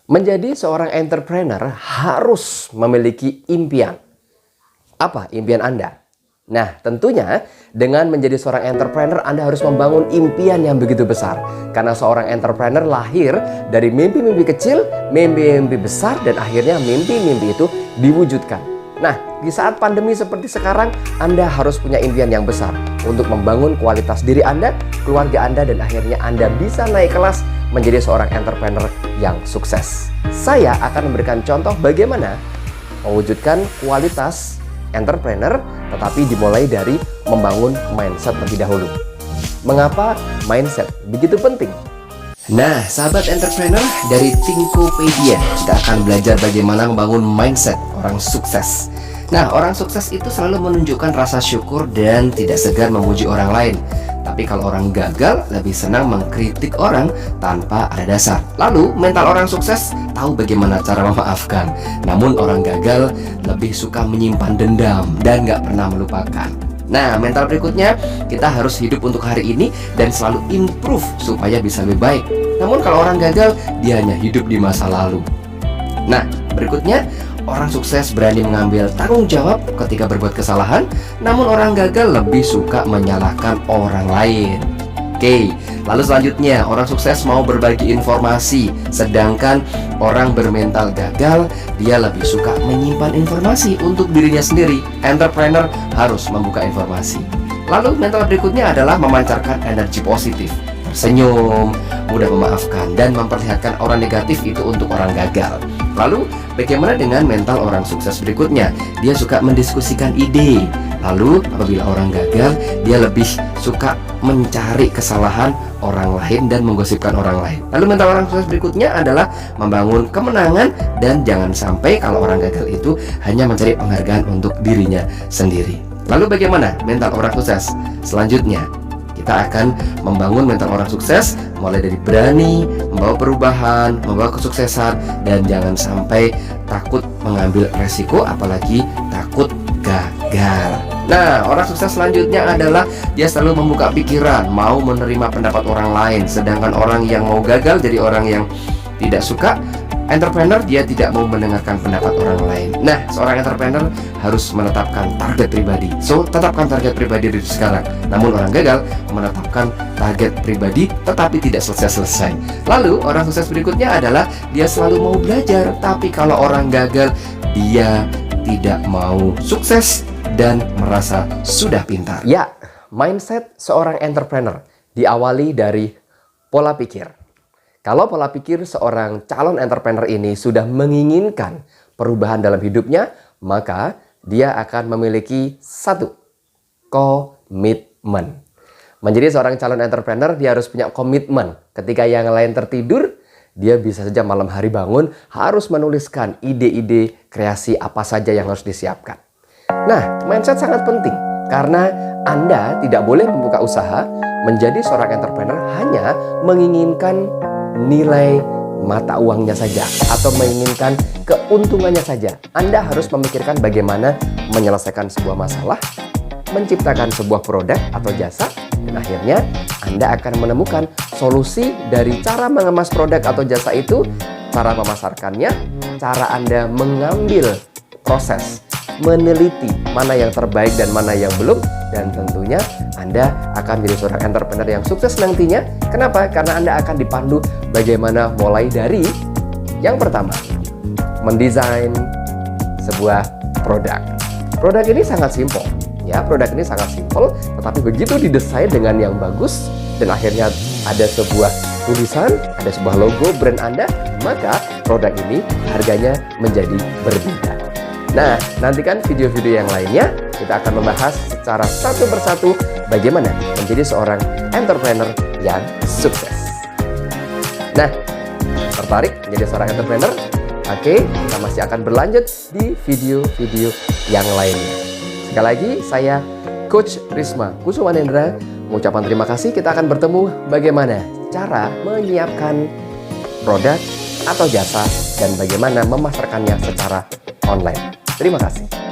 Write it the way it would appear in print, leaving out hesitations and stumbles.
Menjadi seorang entrepreneur harus memiliki impian. Apa impian Anda? Nah, tentunya dengan menjadi seorang entrepreneur, Anda harus membangun impian yang begitu besar. Karena seorang entrepreneur lahir dari mimpi-mimpi kecil, mimpi-mimpi besar, dan akhirnya mimpi-mimpi itu diwujudkan. Nah, di saat pandemi seperti sekarang, Anda harus punya impian yang besar untuk membangun kualitas diri Anda, keluarga Anda, dan akhirnya Anda bisa naik kelas menjadi seorang entrepreneur yang sukses. Saya akan memberikan contoh bagaimana mewujudkan kualitas entrepreneur, tetapi dimulai dari membangun mindset terlebih dahulu. Mengapa mindset begitu penting? Nah, sahabat entrepreneur, dari Thinkopedia kita akan belajar bagaimana membangun mindset orang sukses. Nah, orang sukses itu selalu menunjukkan rasa syukur dan tidak segan memuji orang lain. Tapi kalau orang gagal, lebih senang mengkritik orang tanpa ada dasar. Lalu, mental orang sukses tahu bagaimana cara memaafkan. Namun orang gagal lebih suka menyimpan dendam dan gak pernah melupakan. Nah, mental berikutnya, kita harus hidup untuk hari ini dan selalu improve supaya bisa lebih baik. Namun kalau orang gagal, dia hanya hidup di masa lalu. Nah, berikutnya, orang sukses berani mengambil tanggung jawab ketika berbuat kesalahan, namun orang gagal lebih suka menyalahkan orang lain. Oke, lalu selanjutnya, orang sukses mau berbagi informasi, sedangkan orang bermental gagal, dia lebih suka menyimpan informasi untuk dirinya sendiri. Entrepreneur harus membuka informasi. Lalu mental berikutnya adalah memancarkan energi positif, tersenyum, mudah memaafkan, dan memperlihatkan orang negatif itu untuk orang gagal. Lalu bagaimana dengan mental orang sukses berikutnya? Dia suka mendiskusikan ide. Lalu apabila orang gagal, dia lebih suka mencari kesalahan orang lain dan menggosipkan orang lain. Lalu mental orang sukses berikutnya adalah membangun kemenangan, dan jangan sampai kalau orang gagal itu hanya mencari penghargaan untuk dirinya sendiri. Lalu bagaimana mental orang sukses selanjutnya? Kita akan membangun mental orang sukses mulai dari berani, membawa perubahan, membawa kesuksesan, dan jangan sampai takut mengambil resiko, apalagi takut gagal. Nah, orang sukses selanjutnya adalah dia selalu membuka pikiran, mau menerima pendapat orang lain. Sedangkan orang yang mau gagal jadi orang yang tidak suka. Entrepreneur, dia tidak mau mendengarkan pendapat orang lain. Nah, seorang entrepreneur harus menetapkan target pribadi. So, tetapkan target pribadi dari sekarang. Namun orang gagal menetapkan target pribadi tetapi tidak selesai-selesai. Lalu, orang sukses berikutnya adalah dia selalu mau belajar. Tapi kalau orang gagal, dia tidak mau sukses dan merasa sudah pintar. Ya, mindset seorang entrepreneur diawali dari pola pikir. Kalau pola pikir seorang calon entrepreneur ini sudah menginginkan perubahan dalam hidupnya, maka dia akan memiliki satu, komitmen. Menjadi seorang calon entrepreneur, dia harus punya komitmen. Ketika yang lain tertidur, dia bisa saja malam hari bangun harus menuliskan ide-ide kreasi apa saja yang harus disiapkan. Nah, mindset sangat penting karena Anda tidak boleh membuka usaha menjadi seorang entrepreneur hanya menginginkan nilai mata uangnya saja atau menginginkan keuntungannya saja. Anda harus memikirkan bagaimana menyelesaikan sebuah masalah, menciptakan sebuah produk atau jasa, dan akhirnya Anda akan menemukan solusi dari cara mengemas produk atau jasa itu, cara memasarkannya, cara Anda mengambil proses, meneliti mana yang terbaik dan mana yang belum, dan tentunya Anda akan menjadi seorang entrepreneur yang sukses nantinya. Kenapa? Karena Anda akan dipandu bagaimana mulai dari yang pertama, mendesain sebuah produk. Produk ini sangat simpel. Ya, produk ini sangat simpel, tetapi begitu didesain dengan yang bagus dan akhirnya ada sebuah tulisan, ada sebuah logo brand Anda, maka produk ini harganya menjadi berbeda. Nah, nantikan video-video yang lainnya. Kita akan membahas secara satu persatu bagaimana menjadi seorang entrepreneur yang sukses. Nah, tertarik menjadi seorang entrepreneur? Oke, kita masih akan berlanjut di video-video yang lainnya. Sekali lagi, saya Coach Risma Kusumanendra mengucapkan terima kasih. Kita akan bertemu bagaimana cara menyiapkan produk atau jasa dan bagaimana memasarkannya secara online. Terima kasih.